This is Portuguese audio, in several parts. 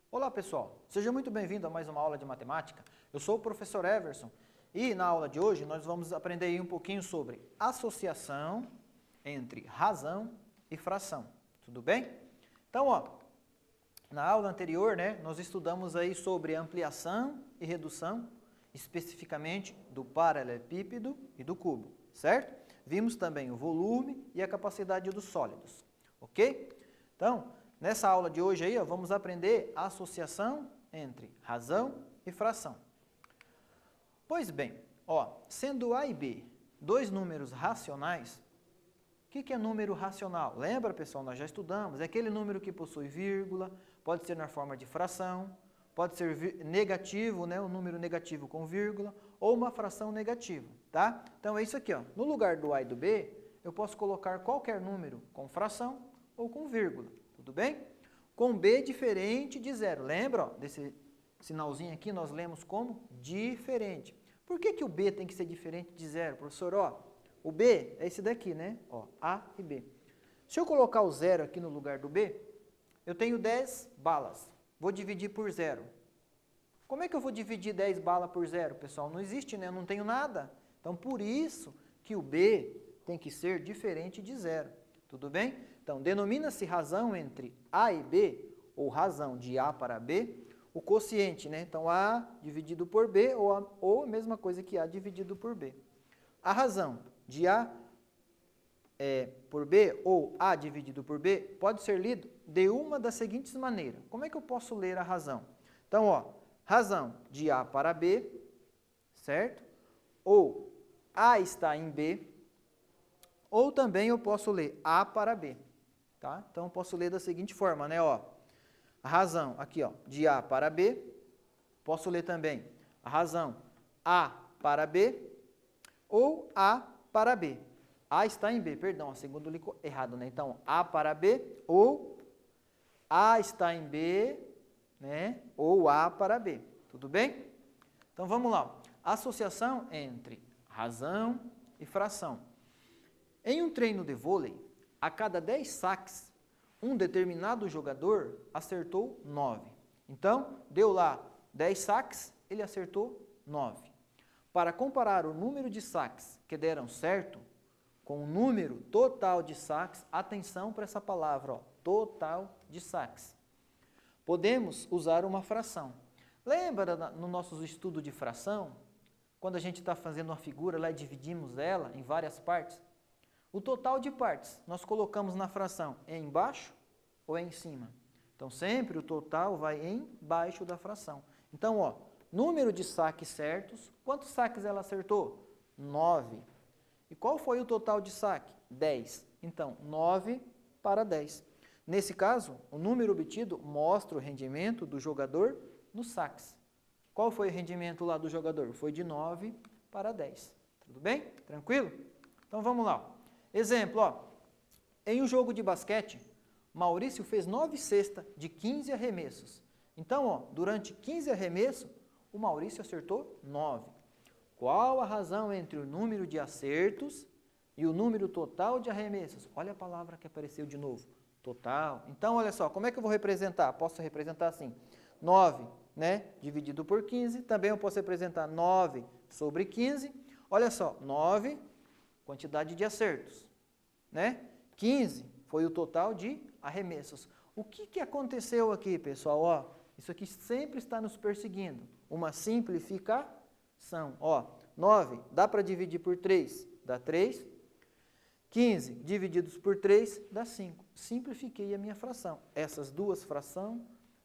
Olá pessoal, seja muito bem-vindo a mais uma aula de matemática. Eu sou o professor Everson e na aula de hoje nós vamos aprender aí um pouquinho sobre associação entre razão e fração. Tudo bem? Então, na aula anterior, nós estudamos aí sobre ampliação e redução, especificamente do paralelepípedo e do cubo, certo? Vimos também o volume e a capacidade dos sólidos, ok? Então, nessa aula de hoje aí, vamos aprender a associação entre razão e fração. Pois bem, sendo A e B dois números racionais, o que é número racional? Lembra, pessoal, nós já estudamos, é aquele número que possui vírgula, pode ser na forma de fração, pode ser negativo, um número negativo com vírgula, ou uma fração negativa, tá? Então é isso aqui, no lugar do A e do B, eu posso colocar qualquer número com fração ou com vírgula. Tudo bem? Com B diferente de zero. Lembra, desse sinalzinho aqui nós lemos como diferente. Por que o B tem que ser diferente de zero, professor? O B é esse daqui, A e B. Se eu colocar o zero aqui no lugar do B, eu tenho 10 balas. Vou dividir por zero. Como é que eu vou dividir 10 balas por zero, pessoal? Não existe, Eu não tenho nada. Então, por isso que o B tem que ser diferente de zero. Tudo bem? Então, denomina-se razão entre A e B, ou razão de A para B, o quociente, Então, A dividido por B, ou a mesma coisa que A dividido por B. A razão de A por B, ou A dividido por B, pode ser lido de uma das seguintes maneiras. Como é que eu posso ler a razão? Então, razão de A para B, certo? Ou A está em B, ou também eu posso ler A para B. Tá? Então, eu posso ler da seguinte forma, a razão aqui, de A para B, posso ler também a razão A para B, ou A para B. A está em B, perdão, a segunda li errado, Então, A para B, ou A está em B, ou A para B. Tudo bem? Então, vamos lá. Associação entre razão e fração. Em um treino de vôlei, a cada 10 saques, um determinado jogador acertou 9. Então, deu lá 10 saques, ele acertou 9. Para comparar o número de saques que deram certo com o número total de saques, atenção para essa palavra, total de saques. Podemos usar uma fração. Lembra no nosso estudo de fração, quando a gente está fazendo uma figura lá e dividimos ela em várias partes? O total de partes, nós colocamos na fração embaixo ou em cima? Então, sempre o total vai embaixo da fração. Então, número de saques certos, quantos saques ela acertou? 9. E qual foi o total de saque? 10. Então, 9 para 10. Nesse caso, o número obtido mostra o rendimento do jogador nos saques. Qual foi o rendimento lá do jogador? Foi de 9 para 10. Tudo bem? Tranquilo? Então, vamos lá. Exemplo, em um jogo de basquete, Maurício fez 9 cestas de 15 arremessos. Então, durante 15 arremessos, o Maurício acertou 9. Qual a razão entre o número de acertos e o número total de arremessos? Olha a palavra que apareceu de novo, total. Então, olha só, como é que eu vou representar? Posso representar assim, 9, dividido por 15. Também eu posso representar 9 sobre 15. Olha só, 9, quantidade de acertos, 15 foi o total de arremessos. O que aconteceu aqui, pessoal? Isso aqui sempre está nos perseguindo. Uma simplificação. 9 dá para dividir por 3, dá 3. 15 divididos por 3 dá 5. Simplifiquei a minha fração. Essas duas frações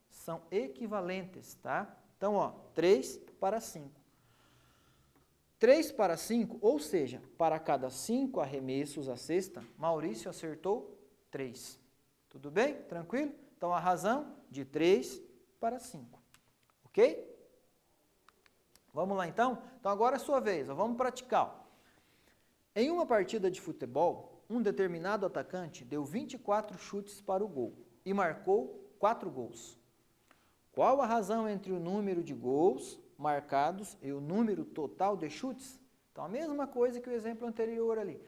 são equivalentes, tá? Então, 3 para 5. 3 para 5, ou seja, para cada 5 arremessos à cesta, Maurício acertou 3. Tudo bem? Tranquilo? Então, a razão de 3 para 5. Ok? Vamos lá, então? Então, agora é a sua vez. Vamos praticar. Em uma partida de futebol, um determinado atacante deu 24 chutes para o gol e marcou 4 gols. Qual a razão entre o número de gols marcados e o número total de chutes? Então, a mesma coisa que o exemplo anterior ali.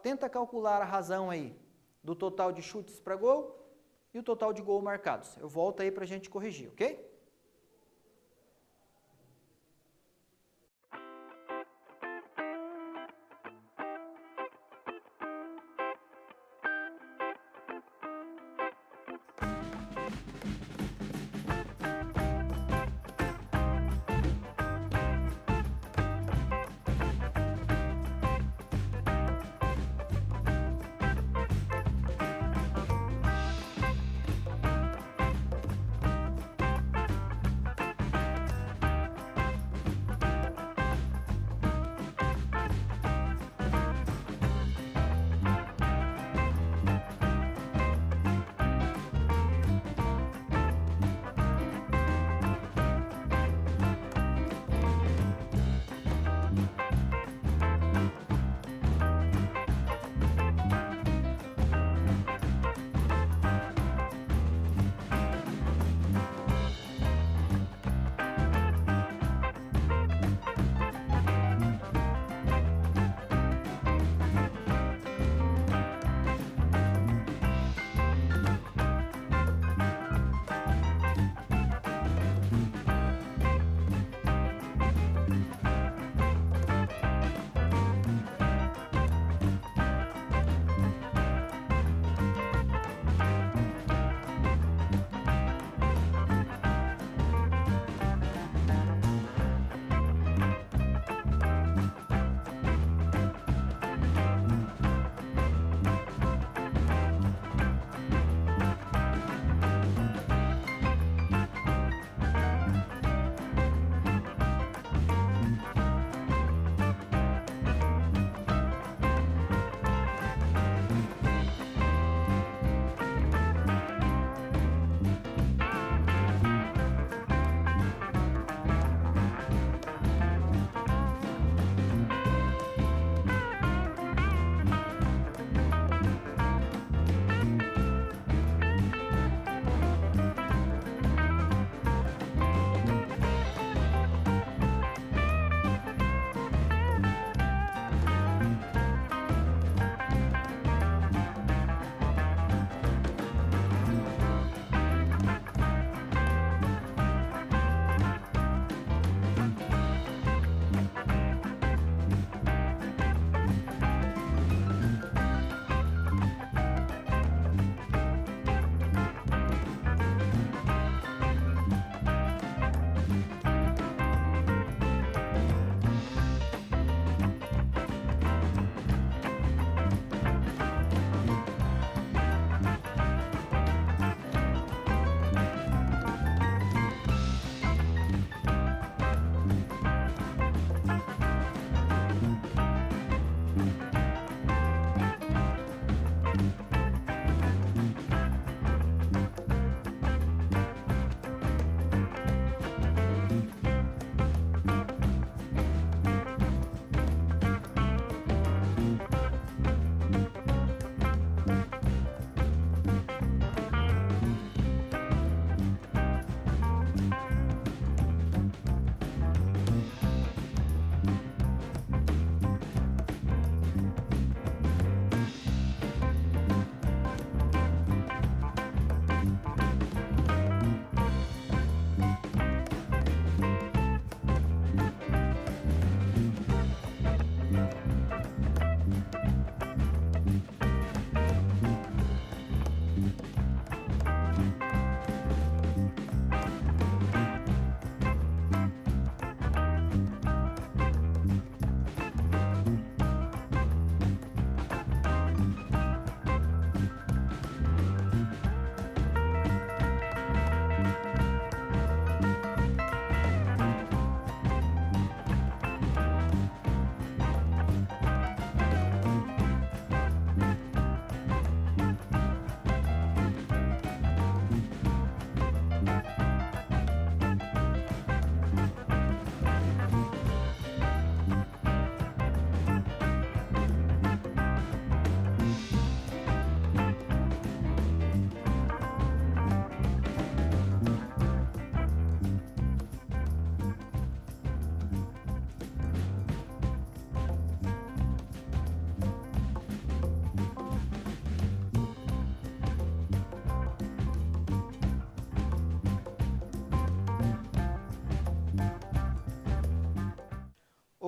Tenta calcular a razão aí do total de chutes para gol e o total de gol marcados. Eu volto aí para a gente corrigir, ok?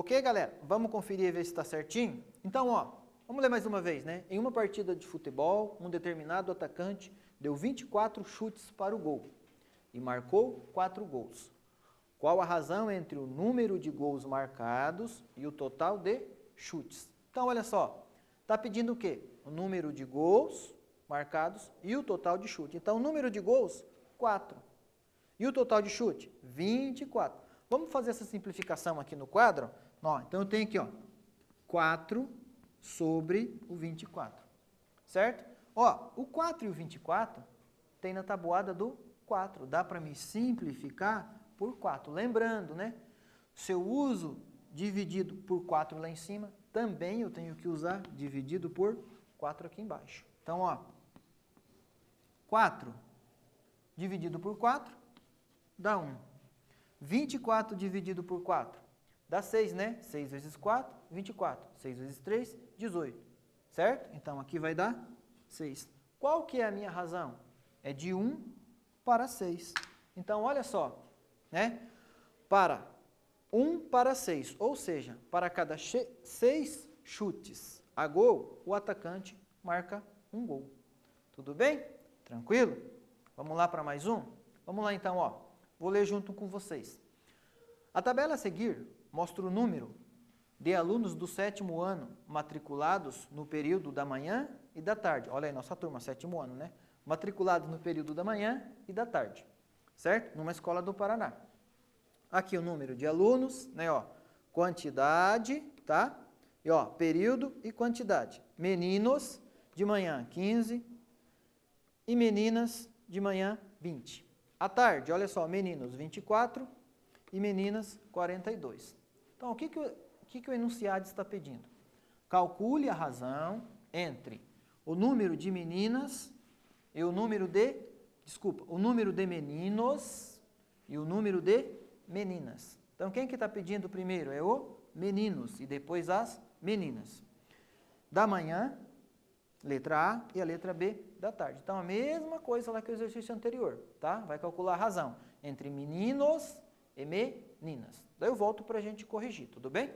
Ok, galera? Vamos conferir e ver se está certinho? Então, ó, vamos ler mais uma vez, né? Em uma partida de futebol, um determinado atacante deu 24 chutes para o gol e marcou 4 gols. Qual a razão entre o número de gols marcados e o total de chutes? Então, olha só, está pedindo o quê? O número de gols marcados e o total de chute. Então, o número de gols, 4. E o total de chute? 24. Vamos fazer essa simplificação aqui no quadro? Ó, então, eu tenho aqui, ó, 4 sobre o 24. Certo? Ó, o 4 e o 24 tem na tabuada do 4. Dá para me simplificar por 4. Lembrando, né? Se eu uso dividido por 4 lá em cima, também eu tenho que usar dividido por 4 aqui embaixo. Então, ó, 4 dividido por 4 dá 1. 24 dividido por 4 dá 6, né? 6 vezes 4, 24. 6 vezes 3, 18. Certo? Então, aqui vai dar 6. Qual que é a minha razão? É de 1 para 6. Então, olha só, né? Para 1 para 6, ou seja, para cada 6 chutes a gol, o atacante marca um gol. Tudo bem? Tranquilo? Vamos lá para mais um? Vamos lá então, ó. Vou ler junto com vocês. A tabela a seguir mostra o número de alunos do 7º ano matriculados no período da manhã e da tarde. Olha aí, nossa turma, 7º ano, né? Matriculados no período da manhã e da tarde, certo? Numa escola do Paraná. Aqui o número de alunos, né, ó, quantidade, tá? E ó, período e quantidade. Meninos de manhã 15 e meninas de manhã 20. À tarde, olha só, meninos 24 e meninas 42. Então, o que o enunciado está pedindo? Calcule a razão entre o número de meninas e o número de, o número de meninos e o número de meninas. Então, quem que está pedindo primeiro? É o meninos e depois as meninas. Da manhã, letra A, e a letra B da tarde. Então, a mesma coisa lá que o exercício anterior, tá? Vai calcular a razão entre meninos e meninas. Daí eu volto para a gente corrigir, tudo bem?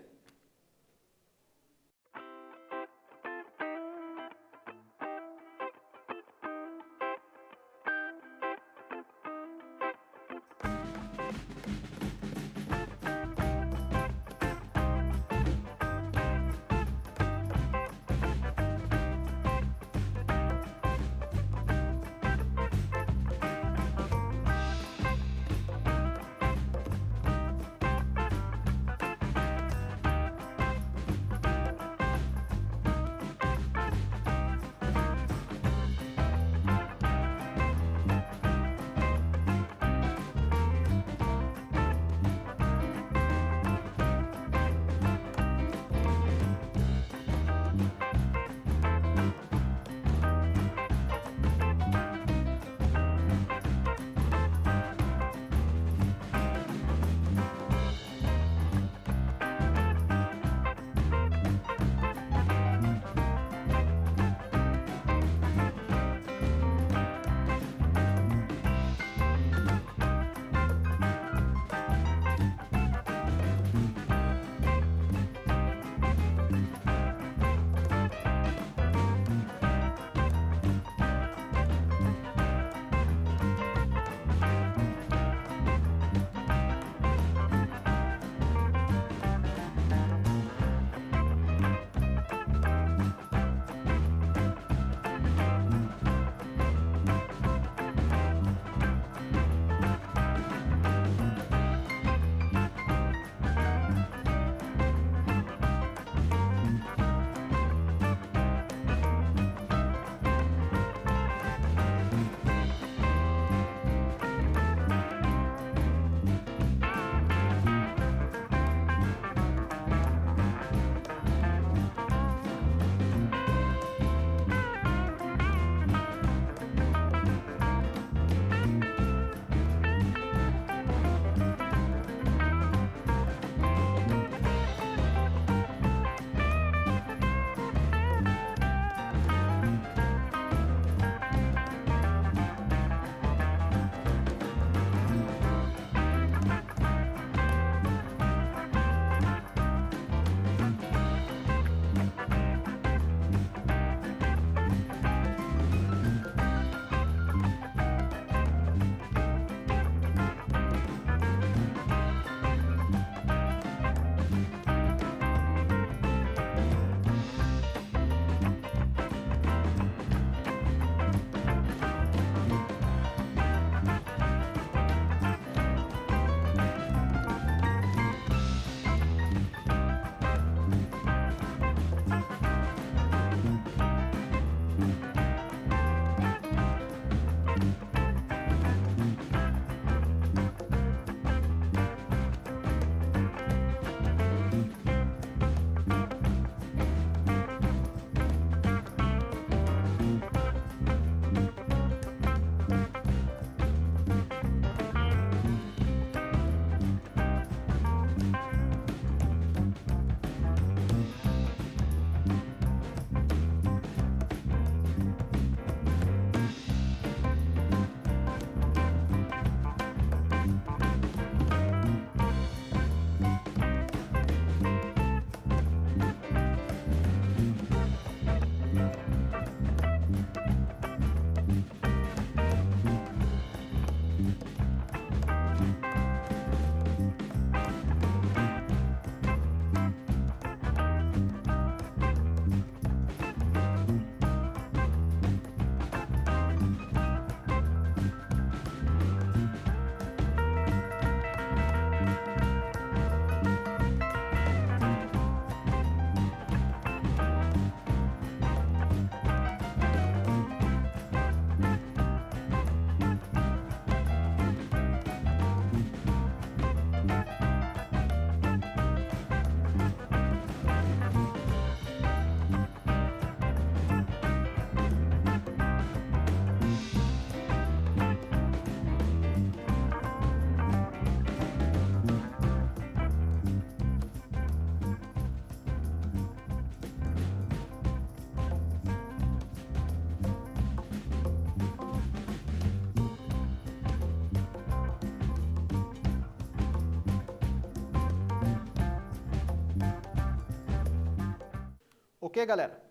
Ok, galera?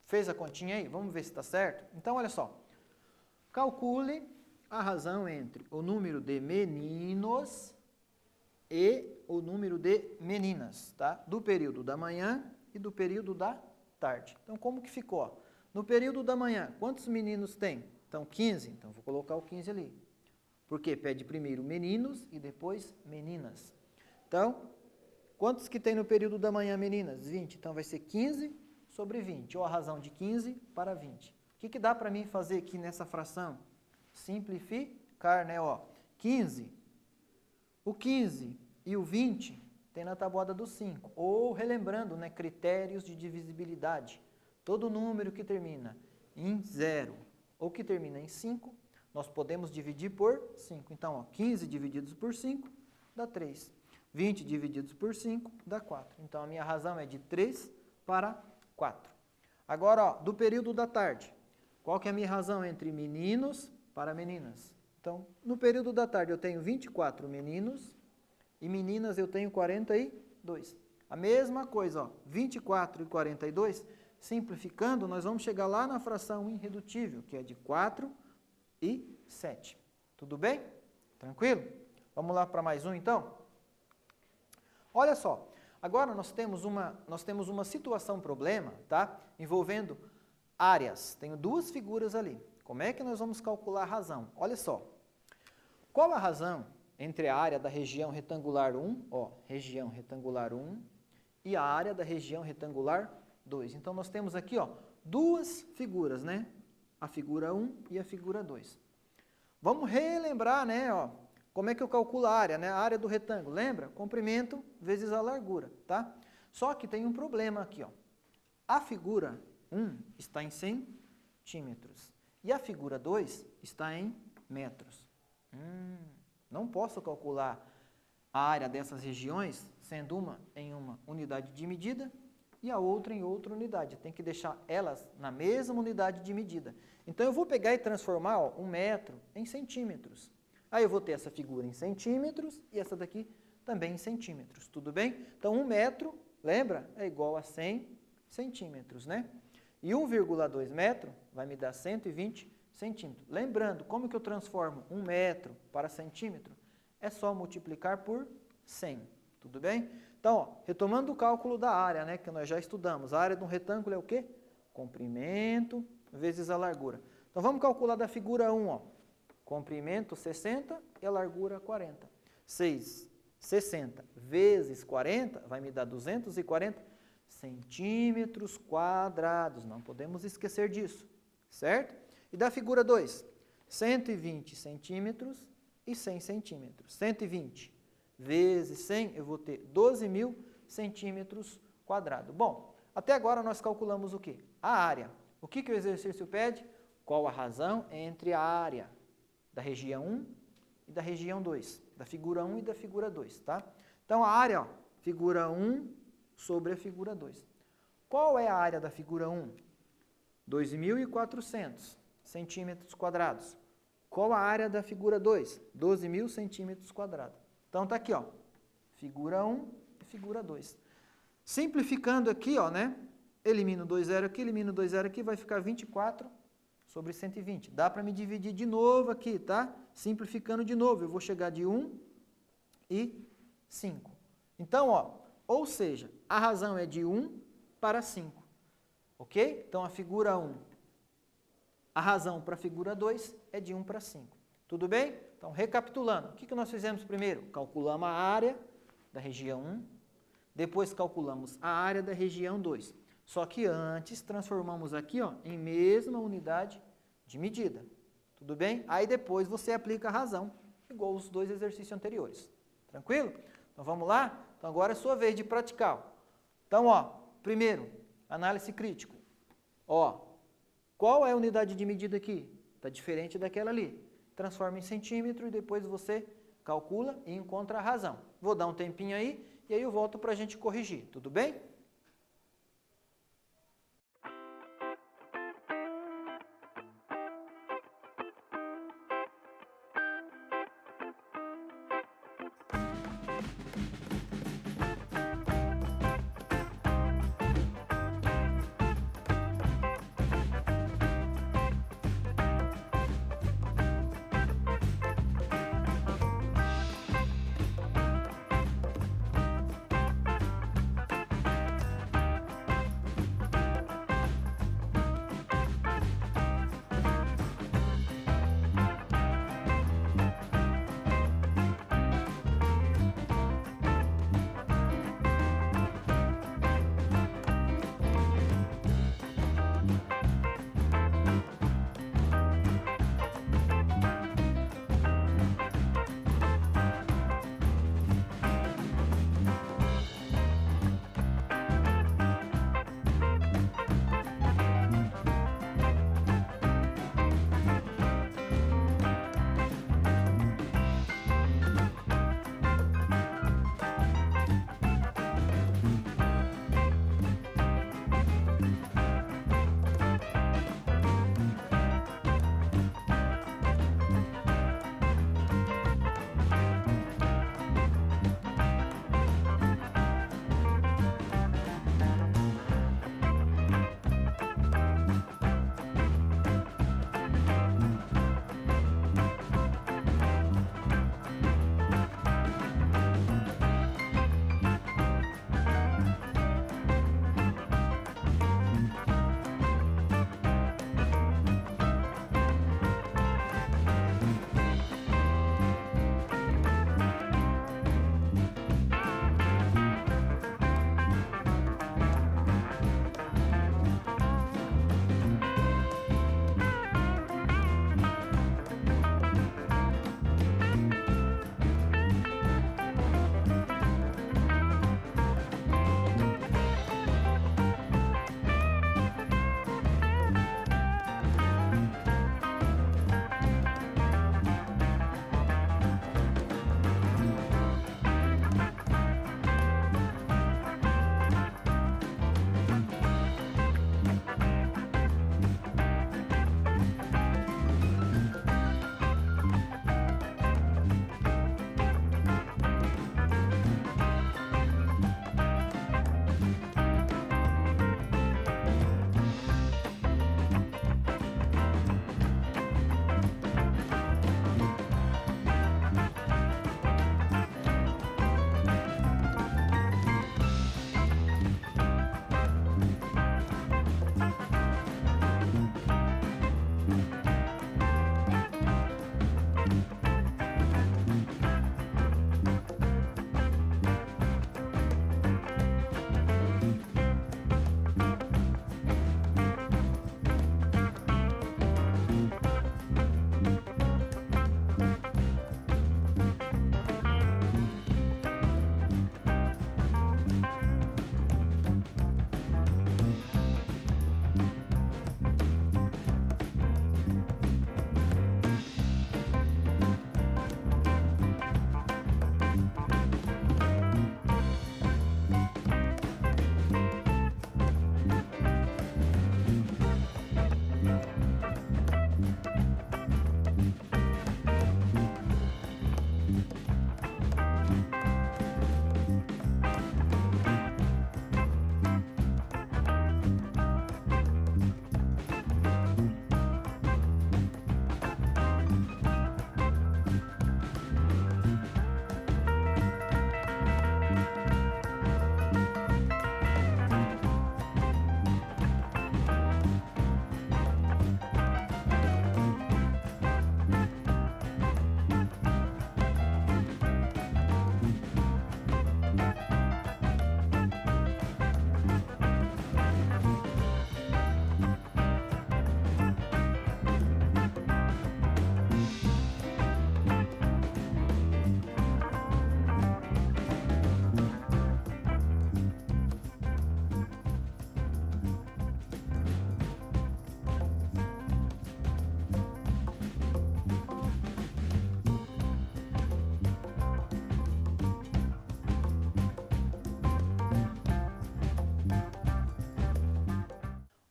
Fez a continha aí? Vamos ver se está certo? Então, olha só. Calcule a razão entre o número de meninos e o número de meninas, tá? Do período da manhã e do período da tarde. Então, como que ficou? Ó? No período da manhã, quantos meninos tem? Então, 15. Então, vou colocar o 15 ali. Porque pede primeiro meninos e depois meninas. Então, quantos que tem no período da manhã, meninas? 20. Então, vai ser 15 sobre 20, ou a razão de 15 para 20. O que dá para mim fazer aqui nessa fração? Simplificar, né? Ó, 15. O 15 e o 20 tem na tabuada do 5. Ou, relembrando, né, critérios de divisibilidade. Todo número que termina em 0 ou que termina em 5, nós podemos dividir por 5. Então, ó, 15 divididos por 5 dá 3. 20 divididos por 5 dá 4. Então, a minha razão é de 3 para 4. Agora, ó, do período da tarde. Qual que é a minha razão entre meninos para meninas? Então, no período da tarde eu tenho 24 meninos e meninas eu tenho 42. A mesma coisa, ó, 24 e 42, simplificando, nós vamos chegar lá na fração irredutível, que é de 4 e 7. Tudo bem? Tranquilo? Vamos lá para mais um, então? Olha só, agora nós temos uma situação, problema, tá? Envolvendo áreas. Tenho duas figuras ali. Como é que nós vamos calcular a razão? Olha só. Qual a razão entre a área da região retangular 1, ó, região retangular 1, e a área da região retangular 2? Então, nós temos aqui, ó, duas figuras, né? A figura 1 e a figura 2. Vamos relembrar, né, ó, como é que eu calculo a área, né? A área do retângulo, lembra? Comprimento vezes a largura, tá? Só que tem um problema aqui, ó. A figura 1 está em centímetros e a figura 2 está em metros. Não posso calcular a área dessas regiões sendo uma em uma unidade de medida e a outra em outra unidade. Tem que deixar elas na mesma unidade de medida. Então, eu vou pegar e transformar, ó, 1 metro em centímetros. Aí eu vou ter essa figura em centímetros e essa daqui também em centímetros. Tudo bem? Então, 1 metro, lembra? É igual a 100 centímetros, né? E 1,2 metro vai me dar 120 centímetros. Lembrando, como que eu transformo 1 metro para centímetro? É só multiplicar por 100. Tudo bem? Então, ó, retomando o cálculo da área, né, que nós já estudamos. A área de um retângulo é o quê? Comprimento vezes a largura. Então, vamos calcular da figura 1, ó. Comprimento 60 e a largura 40. 60 vezes 40 vai me dar 240 centímetros quadrados. Não podemos esquecer disso, certo? E da figura 2, 120 centímetros e 100 centímetros. 120 vezes 100, eu vou ter 12.000 centímetros quadrados. Bom, até agora nós calculamos o quê? A área. O que o exercício pede? Qual a razão entre a área da região 1 e da região 2, da figura 1 e da figura 2, tá? Então, a área, ó, figura 1 sobre a figura 2. Qual é a área da figura 1? 2.400 centímetros quadrados. Qual a área da figura 2? 12.000 centímetros quadrados. Então, tá aqui, ó, figura 1 e figura 2. Simplificando aqui, ó, né? Elimino 2 zero aqui, elimino 2 zero aqui, vai ficar 24 sobre 120. Dá para me dividir de novo aqui, tá? Simplificando de novo, eu vou chegar de 1 e 5. Então, ó, ou seja, a razão é de 1 para 5. Ok? Então, a figura 1, a razão para a figura 2 é de 1 para 5. Tudo bem? Então, recapitulando, o que nós fizemos primeiro? Calculamos a área da região 1, depois calculamos a área da região 2. Só que antes transformamos aqui, ó, em mesma unidade de medida. Tudo bem? Aí depois você aplica a razão, igual os dois exercícios anteriores. Tranquilo? Então vamos lá? Então agora é sua vez de praticar. Então, ó, primeiro, análise crítico. Ó, qual é a unidade de medida aqui? Está diferente daquela ali. Transforma em centímetro e depois você calcula e encontra a razão. Vou dar um tempinho aí e aí eu volto para a gente corrigir. Tudo bem?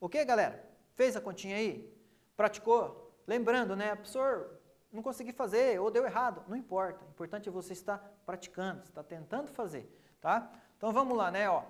Ok, galera? Fez a continha aí? Praticou? Lembrando, né? Professor, não consegui fazer ou deu errado. Não importa. O importante é você estar praticando, estar tentando fazer, tá? Então vamos lá, né? Ó.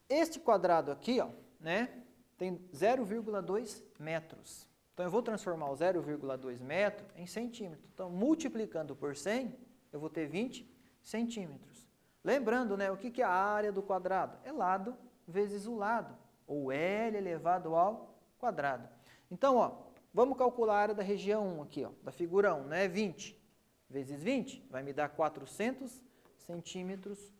Este quadrado aqui, ó, né? Tem 0,2 metros. Então eu vou transformar o 0,2 metro em centímetro. Então multiplicando por 100, eu vou ter 20 centímetros. Lembrando, né? O que é a área do quadrado? É lado vezes o lado, ou L elevado ao quadrado. Então, ó, vamos calcular a área da região 1 aqui, ó, da figura 1, né? 20 vezes 20 vai me dar 400 centímetros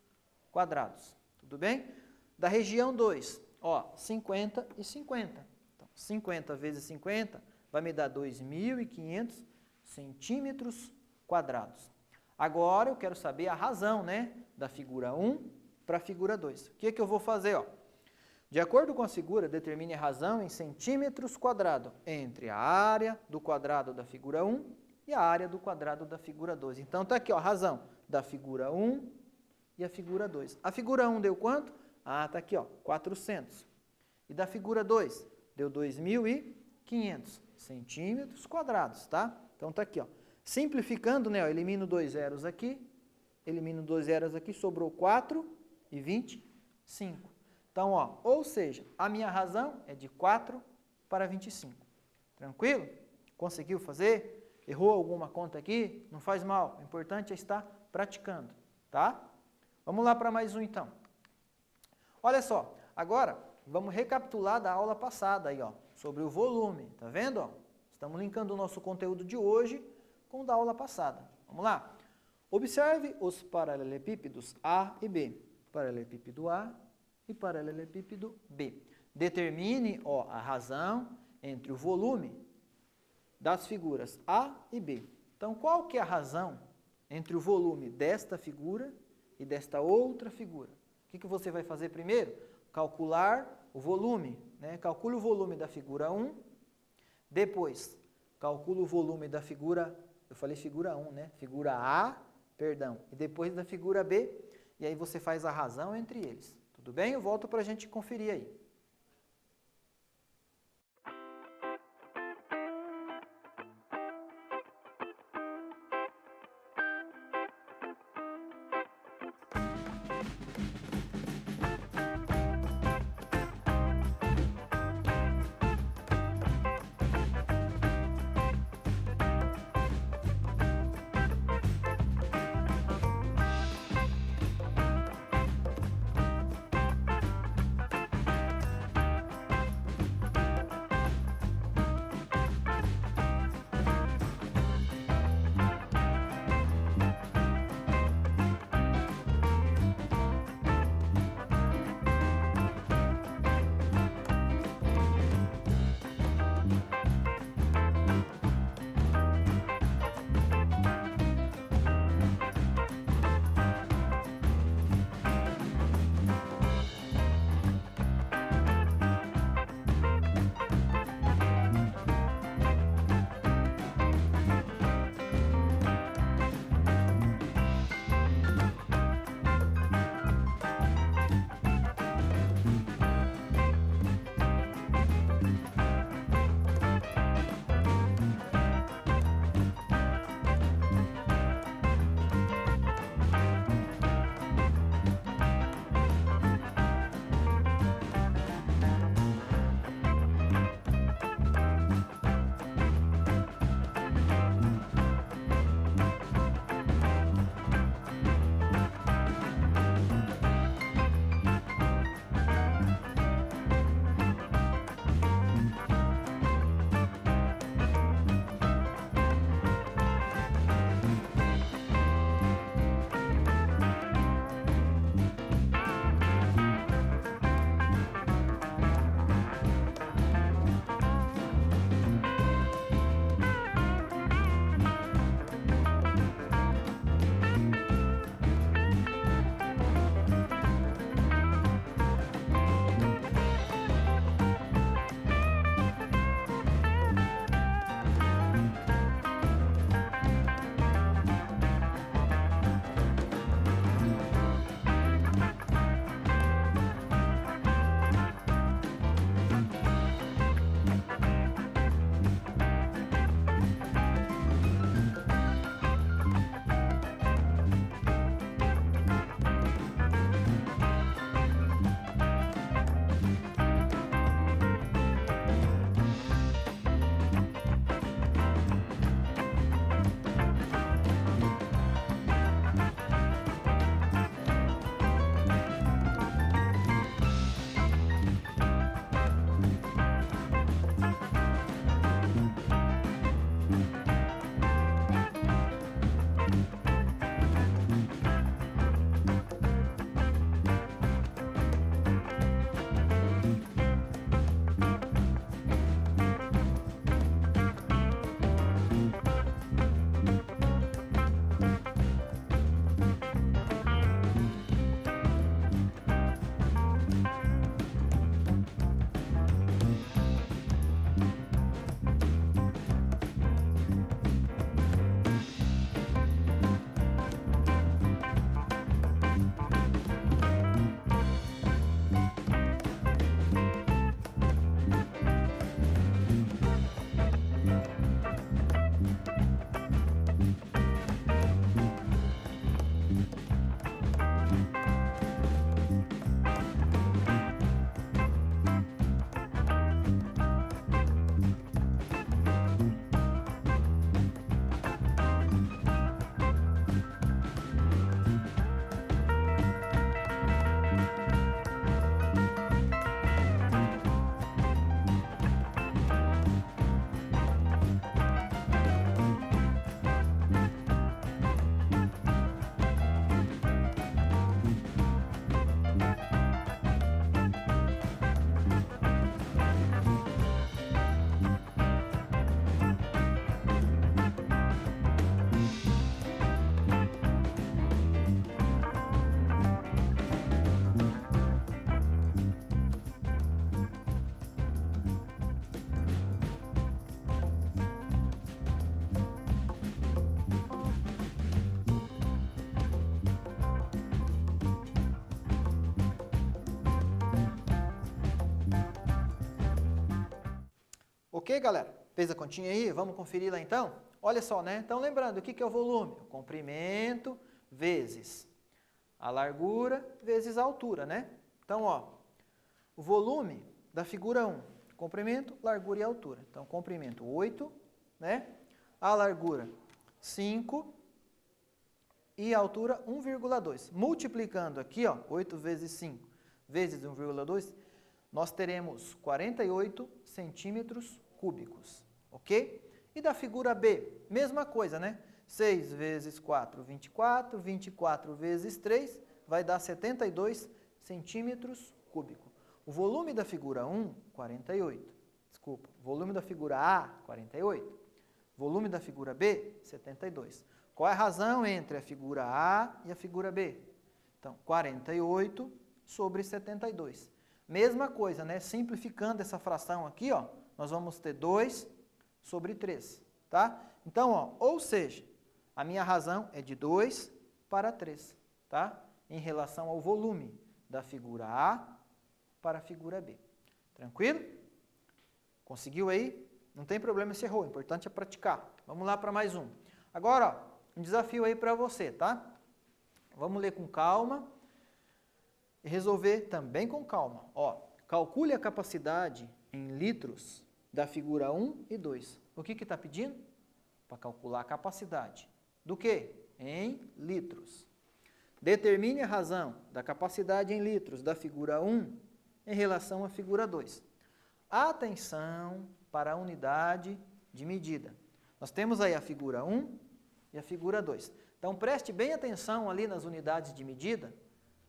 quadrados. Tudo bem? Da região 2, ó, 50 e 50. Então, 50 vezes 50 vai me dar 2.500 centímetros quadrados. Agora eu quero saber a razão, né? Da figura 1 para a figura 2. O que que eu vou fazer, ó? De acordo com a figura, determine a razão em centímetros quadrados entre a área do quadrado da figura 1 e a área do quadrado da figura 2. Então, está aqui, ó, a razão da figura 1 e a figura 2. A figura 1 deu quanto? Ah, está aqui, ó, 400. E da figura 2? Deu 2.500 centímetros quadrados, tá? Então, está aqui, ó. Simplificando, né, ó, elimino 2 zeros aqui, sobrou 4 e 25. Então, ó, ou seja, a minha razão é de 4 para 25. Tranquilo? Conseguiu fazer? Errou alguma conta aqui? Não faz mal. O importante é estar praticando, tá? Vamos lá para mais um, então. Olha só, agora vamos recapitular da aula passada aí, ó, sobre o volume. Tá vendo, ó? Estamos linkando o nosso conteúdo de hoje com o da aula passada. Vamos lá? Observe os paralelepípedos A e B. Paralelepípedo A e paralelepípedo B. Determine, ó, a razão entre o volume das figuras A e B. Então, qual que é a razão entre o volume desta figura e desta outra figura? O que você vai fazer primeiro? Calcular o volume, né? Calcule o volume da figura 1, depois calcule o volume da figura, eu falei figura 1, né? Figura A, perdão, e depois da figura B, e aí você faz a razão entre eles. Tudo bem? Eu volto para a gente conferir aí. Ok, galera? Fez a continha aí? Vamos conferir lá então? Olha só, né? Então, lembrando, o que é o volume? O comprimento vezes a largura vezes a altura, né? Então, ó, o volume da figura 1, comprimento, largura e altura. Então, comprimento 8, né? A largura 5 e a altura 1,2. Multiplicando aqui, ó, 8 vezes 5 vezes 1,2, nós teremos 48 centímetros cúbicos, ok? E da figura B, mesma coisa, né? 6 vezes 4, 24, 24 vezes 3 vai dar 72 centímetros cúbicos. O volume da figura 1, 48. Desculpa, volume da figura A, 48. Volume da figura B, 72. Qual é a razão entre a figura A e a figura B? Então, 48 sobre 72. Mesma coisa, né? Simplificando essa fração aqui, ó, nós vamos ter 2 sobre 3, tá? Então, ó, ou seja, a minha razão é de 2 para 3, tá? Em relação ao volume da figura A para a figura B. Tranquilo? Conseguiu aí? Não tem problema se errou, o importante é praticar. Vamos lá para mais um. Agora, ó, um desafio aí para você, tá? Vamos ler com calma e resolver também com calma. Ó, calcule a capacidade em litros da figura 1 e 2. O que está pedindo? Para calcular a capacidade. Do quê? Em litros. Determine a razão da capacidade em litros da figura 1 em relação à figura 2. Atenção para a unidade de medida. Nós temos aí a figura 1 e a figura 2. Então, preste bem atenção ali nas unidades de medida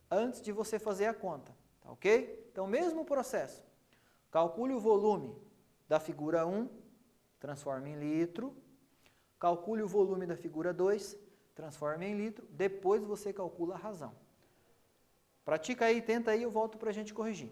antes de você fazer a conta, tá ok? Então, mesmo processo. Calcule o volume da figura 1, transforme em litro. Calcule o volume da figura 2, transforme em litro. Depois você calcula a razão. Pratica aí, tenta aí, eu volto para a gente corrigir.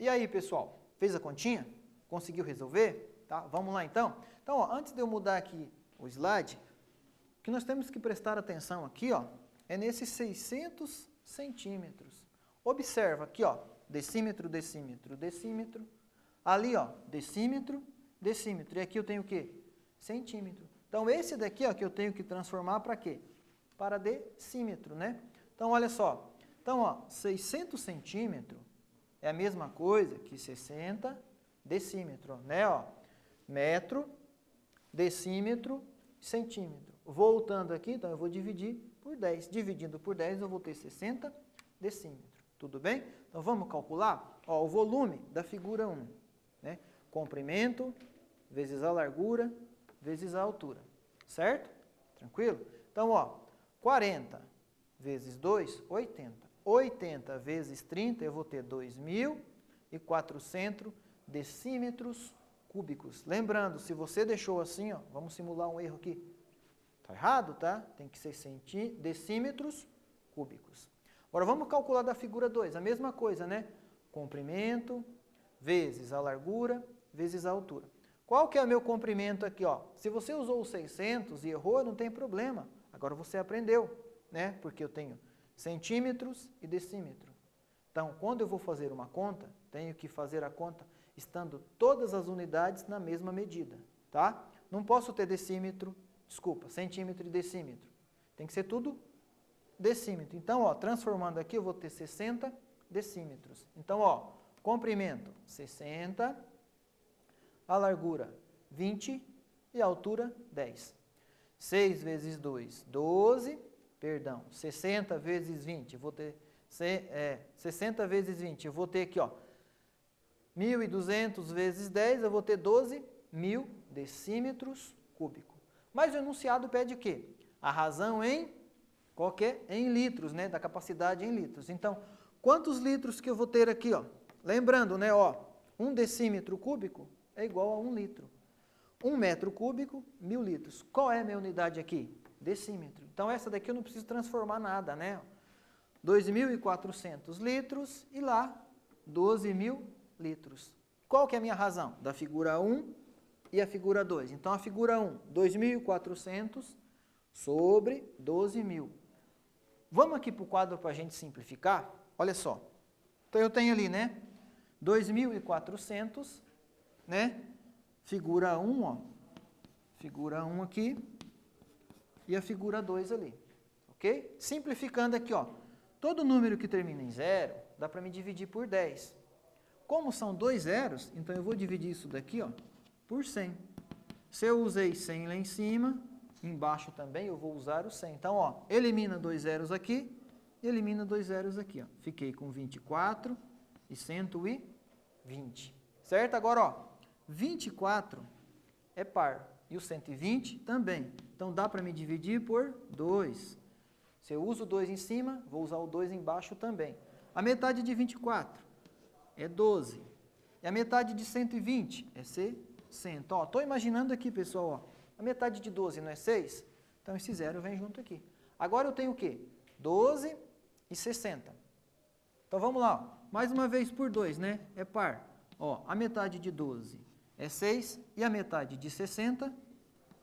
E aí, pessoal, fez a continha? Conseguiu resolver? Tá? Vamos lá, então? Então, ó, antes de eu mudar aqui o slide, o que nós temos que prestar atenção aqui, ó, é nesses 600 centímetros. Observa aqui, ó, decímetro, decímetro, decímetro. Ali, ó, decímetro, decímetro. E aqui eu tenho o quê? Centímetro. Então, esse daqui, ó, que eu tenho que transformar para quê? Para decímetro, né? Então, olha só. Então, ó, 600 centímetros é a mesma coisa que 60 decímetros, né? Ó, metro, decímetro, centímetro. Voltando aqui, então, eu vou dividir por 10. Dividindo por 10, eu vou ter 60 decímetros. Tudo bem? Então, vamos calcular? Ó, o volume da figura 1, né? Comprimento vezes a largura vezes a altura. Certo? Tranquilo? Então, ó, 40 vezes 2, 80. 80 vezes 30, eu vou ter 2.400 decímetros cúbicos. Lembrando, se você deixou assim, ó, vamos simular um erro aqui. Está errado, tá? Tem que ser decímetros cúbicos. Agora, vamos calcular da figura 2, a mesma coisa, né? Comprimento vezes a largura vezes a altura. Qual que é o meu comprimento aqui, ó? Se você usou o 600 e errou, não tem problema. Agora você aprendeu, né? Porque eu tenho centímetros e decímetro. Então, quando eu vou fazer uma conta, tenho que fazer a conta estando todas as unidades na mesma medida, tá? Não posso ter centímetro e decímetro. Tem que ser tudo decímetro. Então, ó, transformando aqui, eu vou ter 60 decímetros. Então, ó, comprimento 60, a largura 20 e a altura 10. 6 vezes 2, 12, perdão, 60 vezes 20, eu vou ter 60 vezes 20, eu vou ter aqui, ó, 1.200 vezes 10, eu vou ter 12.000 decímetros cúbicos. Mas o enunciado pede o quê? A razão em em litros, né, da capacidade em litros. Então, quantos litros que eu vou ter aqui, ó? Lembrando, né, ó, 1 decímetro cúbico é igual a 1 litro. 1 metro cúbico, 1.000 litros. Qual é a minha unidade aqui? Decímetro. Então, essa daqui eu não preciso transformar nada, né? 2.400 litros e lá 12.000 litros. Qual que é a minha razão? Da figura 1 e a figura 2. Então, a figura 1, 2.400 sobre 12.000. Vamos aqui para o quadro para a gente simplificar? Olha só. Então, eu tenho ali, né? 2.400, né? Figura 1, ó. Figura 1 aqui. E a figura 2 ali. Ok? Simplificando aqui, ó. Todo número que termina em 0, dá para me dividir por 10. Como são 2 zeros, então eu vou dividir isso daqui, ó, por 100. Se eu usei 100 lá em cima, embaixo também eu vou usar o 100. Então, ó, elimina 2 zeros aqui, elimina 2 zeros aqui, ó. Fiquei com 24 e 120. Certo? Agora, ó, 24 é par e o 120 também. Então, dá para me dividir por 2. Se eu uso o 2 em cima, vou usar o 2 embaixo também. A metade de 24 é 12. E a metade de 120 é 60. Ó, estou imaginando aqui, pessoal, ó, a metade de 12 não é 6? Então, esse zero vem junto aqui. Agora eu tenho o quê? 12 e 60. Então, vamos lá. Ó. Mais uma vez por 2, né? É par. Ó, a metade de 12 é 6 e a metade de 60,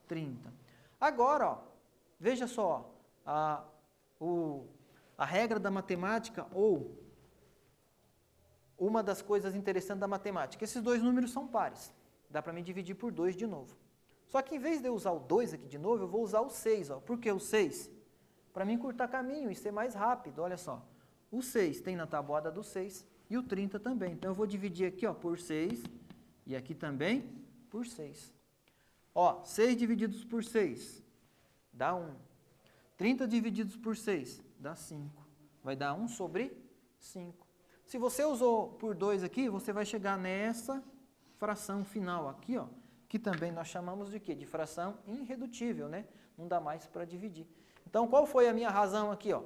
30. Agora, ó, veja só, a regra da matemática ou uma das coisas interessantes da matemática. Esses dois números são pares. Dá para me dividir por 2 de novo. Só que em vez de eu usar o 2 aqui de novo, eu vou usar o 6. Ó. Por que o 6? Para mim encurtar caminho e ser mais rápido. Olha só. O 6 tem na tabuada do 6 e o 30 também. Então, eu vou dividir aqui, ó, por 6 e aqui também por 6. Ó, 6 divididos por 6 dá 1. 30 divididos por 6 dá 5. Vai dar 1 sobre 5. Se você usou por 2 aqui, você vai chegar nessa fração final aqui, ó, que também nós chamamos de quê? De fração irredutível, né? Não dá mais para dividir. Então, qual foi a minha razão aqui, ó?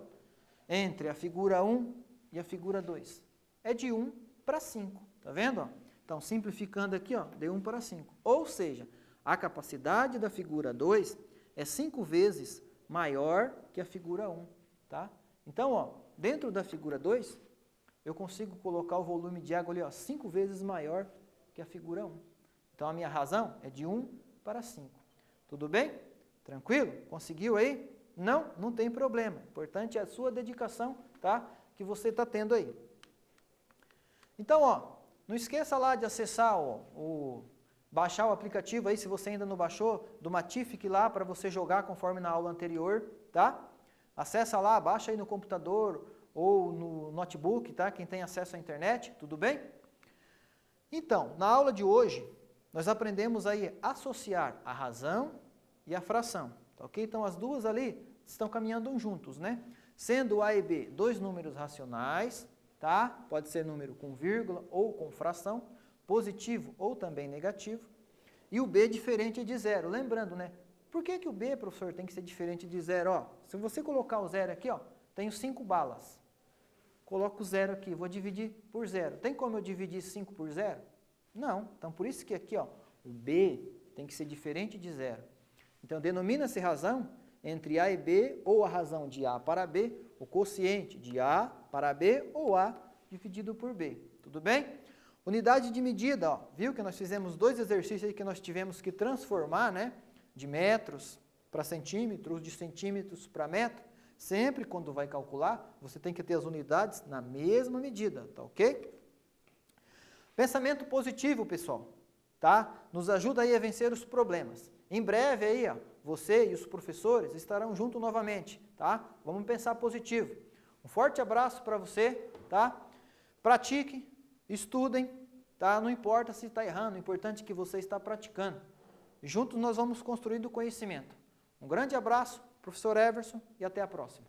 Entre a figura 1 e a figura 2. É de 1 para 5, tá vendo? Ó? Então, simplificando aqui, ó, de 1 para 5. Ou seja, a capacidade da figura 2 é 5 vezes maior que a figura 1, tá? Então, ó, dentro da figura 2, eu consigo colocar o volume de água ali, ó, 5 vezes maior que a figura 1. Então, a minha razão é de 1 para 5. Tudo bem? Tranquilo? Conseguiu aí? Não? Não tem problema. O importante é a sua dedicação, tá? Que você está tendo aí. Então, ó, não esqueça lá de acessar, baixar o aplicativo aí, se você ainda não baixou, do Matific lá para você jogar conforme na aula anterior, tá? Acessa lá, baixa aí no computador ou no notebook, tá? Quem tem acesso à internet, tudo bem? Então, na aula de hoje, nós aprendemos aí a associar a razão e a fração, tá ok? Então, as duas ali estão caminhando juntos, né? Sendo A e B dois números racionais, tá? Pode ser número com vírgula ou com fração, positivo ou também negativo, e o B diferente de zero. Lembrando, né? Por que o B, professor, tem que ser diferente de zero? Ó, se você colocar o zero aqui, ó, tenho 5 balas. Coloco o zero aqui, vou dividir por zero. Tem como eu dividir 5 por zero? Não. Então, por isso que aqui, ó, o B tem que ser diferente de zero. Então, denomina-se razão entre A e B, ou a razão de A para B, o quociente de A para B, ou A dividido por B. Tudo bem? Unidade de medida, ó, viu que nós fizemos 2 exercícios aí que nós tivemos que transformar, né? De metros para centímetros, de centímetros para metro. Sempre quando vai calcular, você tem que ter as unidades na mesma medida, tá ok? Pensamento positivo, pessoal, tá? Nos ajuda aí a vencer os problemas. Em breve aí, ó, você e os professores estarão juntos novamente, tá? Vamos pensar positivo. Um forte abraço para você, tá? Pratiquem, estudem, tá? Não importa se está errando, o importante é que você está praticando. Juntos nós vamos construindo o conhecimento. Um grande abraço, professor Everson, e até a próxima.